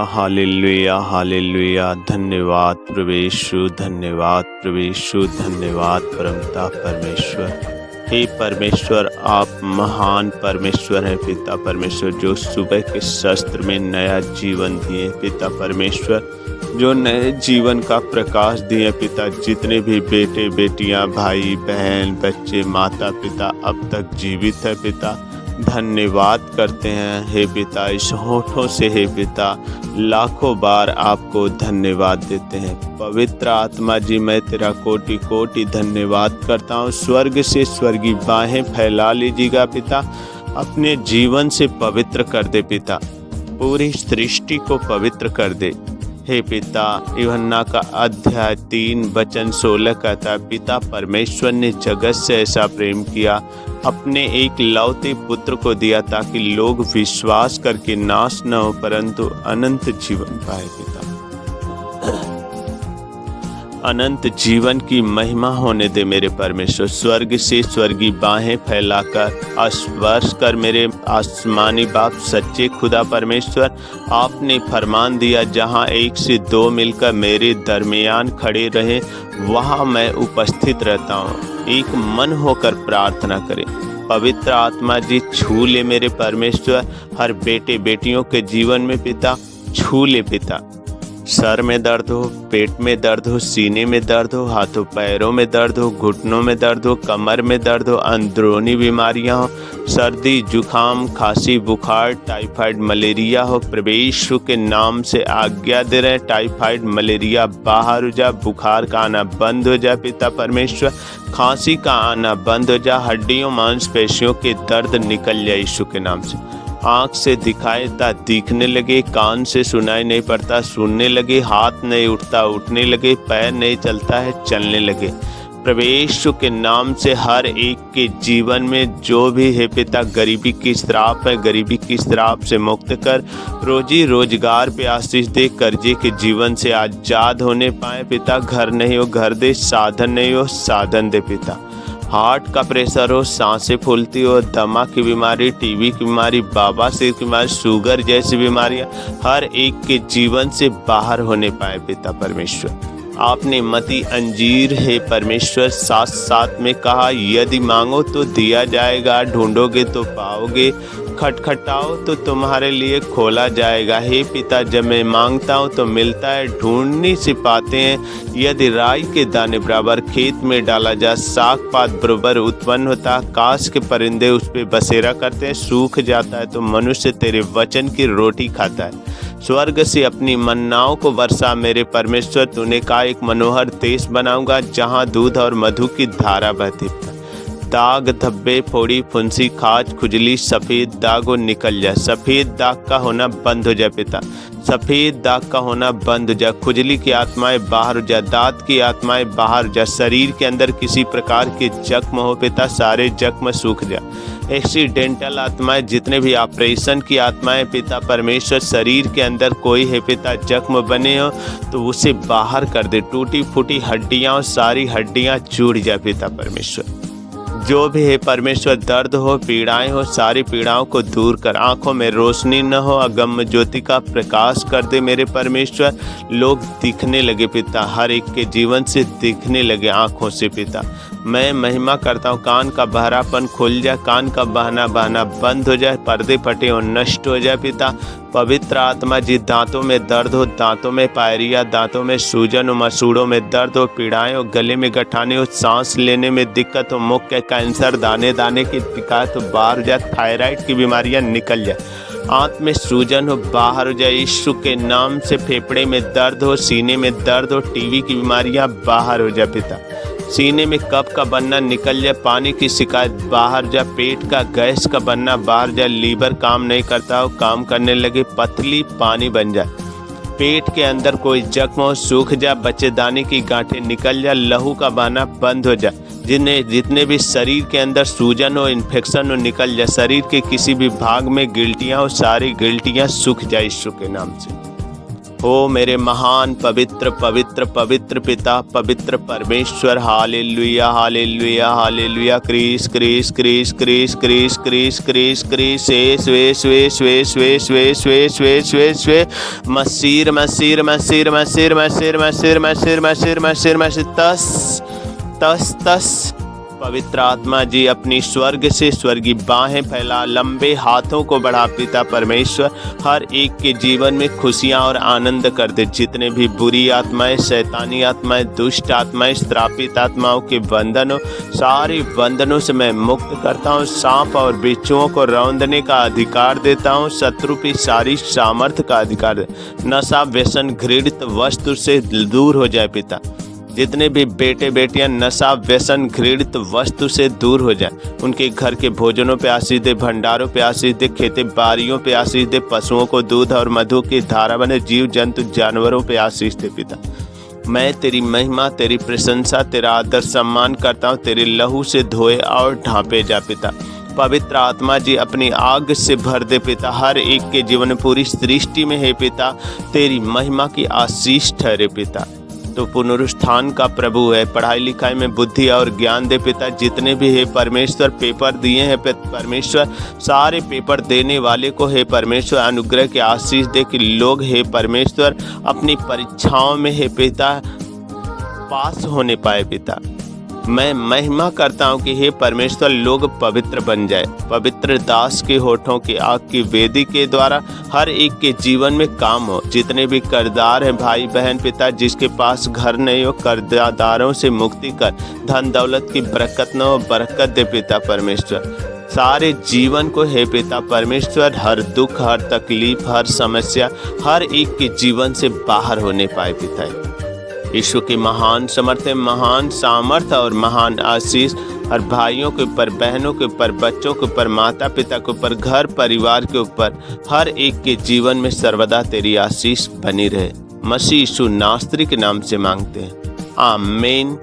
Hallelujah hallelujah. धन्यवाद प्रभु, धन्यवाद प्रभु, धन्यवाद परमपिता परमेश्वर। हे परमेश्वर, आप महान परमेश्वर हैं पिता परमेश्वर, जो सुबह के शस्त्र में नया जीवन दिए पिता परमेश्वर, जो नए जीवन का प्रकाश दिए पिता। जितने भी बेटे बेटियां, भाई बहन, बच्चे, माता पिता अब तक जीवित है पिता, धन्यवाद करते हैं हे पिता। इस होठों से हे पिता लाखों बार आपको धन्यवाद देते हैं। पवित्र आत्मा जी, मैं तेरा कोटि कोटि धन्यवाद करता हूँ। स्वर्ग से स्वर्गीय बाहें फैला लीजिएगा पिता, अपने जीवन से पवित्र कर दे पिता, पूरी सृष्टि को पवित्र कर दे हे पिता। यूहन्ना का अध्याय 3 वचन 16 कहता है, पिता परमेश्वर ने जगत से ऐसा प्रेम किया, अपने एक लौते पुत्र को दिया, ताकि लोग विश्वास करके नाश न हो परंतु अनंत जीवन पाए पिता। अनंत जीवन की महिमा होने दे मेरे परमेश्वर। स्वर्ग से स्वर्गीय बाहें फैलाकर स्पर्श कर मेरे आसमानी बाप सच्चे खुदा परमेश्वर। आपने फरमान दिया, जहाँ 1 से 2 मिलकर मेरे दरमियान खड़े रहे, वहाँ मैं उपस्थित रहता हूँ। एक मन होकर प्रार्थना करें। पवित्र आत्मा जी, छू ले मेरे परमेश्वर, हर बेटे बेटियों के जीवन में पिता, छू ले पिता। सर में दर्द हो, पेट में दर्द हो, सीने में दर्द हो, हाथों पैरों में दर्द हो, घुटनों में दर्द हो, कमर में दर्द हो, अंदरूनी बीमारियां हो, सर्दी जुखाम खांसी बुखार टाइफाइड मलेरिया हो, प्रभु यीशु के नाम से आज्ञा दे रहे हैं, टाइफाइड मलेरिया बाहर हो जा, बुखार का आना बंद हो जाए पिता परमेश्वर, खांसी का आना बंद हो जा, हड्डियों मांसपेशियों के दर्द निकल जाए यीशु के नाम से। आँख से दिखाई देता दिखने लगे, कान से सुनाई नहीं पड़ता सुनने लगे, हाथ नहीं उठता उठने लगे, पैर नहीं चलता है चलने लगे। प्रभु यीशु के नाम से हर एक के जीवन में जो भी है पिता गरीबी की श्राप है, गरीबी की श्राप से मुक्त कर, रोजी रोजगार पे आशीष दे, कर्जे के जीवन से आज़ाद होने पाए पिता। घर नहीं हो घर दे, साधन नहीं हो साधन दे पिता। हार्ट का प्रेशर हो, सांसें फूलती हो, दमा की बीमारी, टीबी की बीमारी, बवासीर की बीमारी, शुगर जैसी बीमारियां हर एक के जीवन से बाहर होने पाए पिता परमेश्वर। आपने मती अंजीर है परमेश्वर 7:7 में कहा, यदि मांगो तो दिया जाएगा, ढूंढोगे तो पाओगे, खटखटाओ तो तुम्हारे लिए खोला जाएगा। हे पिता, जब मैं मांगता हूँ तो मिलता है, ढूंढने से पाते हैं। यदि राई के दाने बराबर खेत में डाला जा, साग पात बराबर उत्पन्न होता, आकाश के परिंदे उस पर बसेरा करते हैं, सूख जाता है तो मनुष्य तेरे वचन की रोटी खाता है। स्वर्ग से अपनी मन्नाओं को वर्षा मेरे परमेश्वर, तूने कहा एक मनोहर देश बनाऊंगा, जहाँ दूध और मधु की धारा बहती। दाग धब्बे फोड़ी फुंसी खाज खुजली सफ़ेद दाग हो निकल जाए, सफ़ेद दाग का होना बंद हो जाए पिता, सफ़ेद दाग का होना बंद हो जाए। खुजली की आत्माएं बाहर हो जाए, दांत की आत्माएं बाहर हो जाए, शरीर के अंदर किसी प्रकार के जख्म हो पिता, सारे जख्म सूख जाए। एक्सीडेंटल आत्माएं, जितने भी ऑपरेशन की आत्माएं पिता परमेश्वर, शरीर के अंदर कोई है पिता जख्म बने हो तो उसे बाहर कर दे। टूटी फूटी हड्डियाँ, सारी हड्डियाँ जुड़ जाए पिता परमेश्वर। जो भी है परमेश्वर, दर्द हो पीड़ाएं हो, सारी पीड़ाओं को दूर कर। आंखों में रोशनी न हो, अगम ज्योति का प्रकाश कर दे मेरे परमेश्वर। लोग दिखने लगे पिता, हर एक के जीवन से दिखने लगे आंखों से पिता। मैं महिमा करता हूँ, कान का बहरापन खुल जाए, कान का बहना बंद हो जाए, पर्दे फटे हो नष्ट हो जाए पिता। पवित्र आत्मा जी, दांतों में दर्द हो, दांतों में पायरिया, दांतों में सूजन हो, मसूड़ों में दर्द हो, पीड़ाएं हो, गले में गठाने हो, सांस लेने में दिक्कत हो, मुख के कैंसर, दाने दाने की शिकायत हो बाहर हो जाए, थायराइड की बीमारियां निकल जाए, आंत में सूजन हो बाहर हो जाए यीशु के नाम से। फेफड़े में दर्द हो, सीने में दर्द हो, टीबी की बीमारियां बाहर हो जाए पिता। सीने में कफ का बनना निकल जाए, पानी की शिकायत बाहर जाए, पेट का गैस का बनना बाहर जाए, लीवर काम नहीं करता हो काम करने लगे, पतली पानी बन जाए, पेट के अंदर कोई जख्म हो सूख जाए, बच्चेदानी की गांठें निकल जाए, लहू का बहना बंद हो जाए, जितने भी शरीर के अंदर सूजन हो इन्फेक्शन हो निकल जाए, शरीर के किसी भी भाग में गिल्टियाँ हो सारी गिल्टियाँ सूख जाए यीशु के नाम से। ओ मेरे महान पवित्र पवित्र पवित्र पिता, पवित्र परमेश्वर, hallelujah hallelujah hallelujah. Crease crease crease crease crease crease crease crease स्वे स्वे स्वे स्वे स्वे स्वे स्वे स्वे स्वे मसीर मसीर मसीर मसीर मसीर मसीर मसीर मसीर मसीर मसीर तस तस तस। पवित्र आत्मा जी अपनी स्वर्ग से स्वर्गीय बाहें फैला, लंबे हाथों को बढ़ा पिता परमेश्वर, हर एक के जीवन में खुशियां और आनंद कर दे। जितने भी बुरी आत्माएं, शैतानी आत्माएं, दुष्ट आत्माएं, श्रापित आत्माओं के बंधनों, सारे बंधनों से मैं मुक्त करता हूँ। सांप और बिच्छुओं को रौंदने का अधिकार देता हूँ। शत्रु की सारी सामर्थ्य का अधिकार दे। नशा व्यसन घृणित वस्तु से दूर हो जाए पिता। जितने भी बेटे बेटियां नशा व्यसन घृणित वस्तु से दूर हो जाए। उनके घर के भोजनों पे आशीष दे, भंडारों पे आशीष दे, खेती बाड़ियों पे आशीष दे, पशुओं को दूध और मधु की धारा बने, जीव जंतु जानवरों पे आशीष दे पिता। मैं तेरी महिमा, तेरी प्रशंसा, तेरा आदर सम्मान करता हूँ। तेरे लहू से धोए और ढांपे जा पिता। पवित्र आत्मा जी अपनी आग से भर दे पिता। हर एक के जीवन में, पूरी सृष्टि में है पिता, तेरी महिमा की आशीष ठहरे पिता। तो पुनरुत्थान का प्रभु है। पढ़ाई लिखाई में बुद्धि और ज्ञान दे पिता। जितने भी है परमेश्वर पेपर दिए हैं परमेश्वर, सारे पेपर देने वाले को है परमेश्वर अनुग्रह के आशीष दे कि लोग है परमेश्वर अपनी परीक्षाओं में है पिता पास होने पाए पिता। मैं महिमा करता हूँ कि हे परमेश्वर लोग पवित्र बन जाए। पवित्र दास के होठों की आग की वेदी के द्वारा हर एक के जीवन में काम हो। जितने भी कर्जदार हैं भाई बहन पिता, जिसके पास घर नहीं हो, कर्जदारों से मुक्ति कर, धन दौलत की बरकत न हो, बरकत दे पिता परमेश्वर। सारे जीवन को हे पिता परमेश्वर हर दुख, हर तकलीफ, हर समस्या, हर एक के जीवन से बाहर होने पाए पिता। ईश्वर की महान समर्थ, महान सामर्थ और महान आशीष हर भाइयों के ऊपर, बहनों के ऊपर, बच्चों के ऊपर, माता पिता के ऊपर, घर परिवार के ऊपर, हर एक के जीवन में सर्वदा तेरी आशीष बनी रहे। मसीह यीशु नासरी के नाम से मांगते हैं, आमीन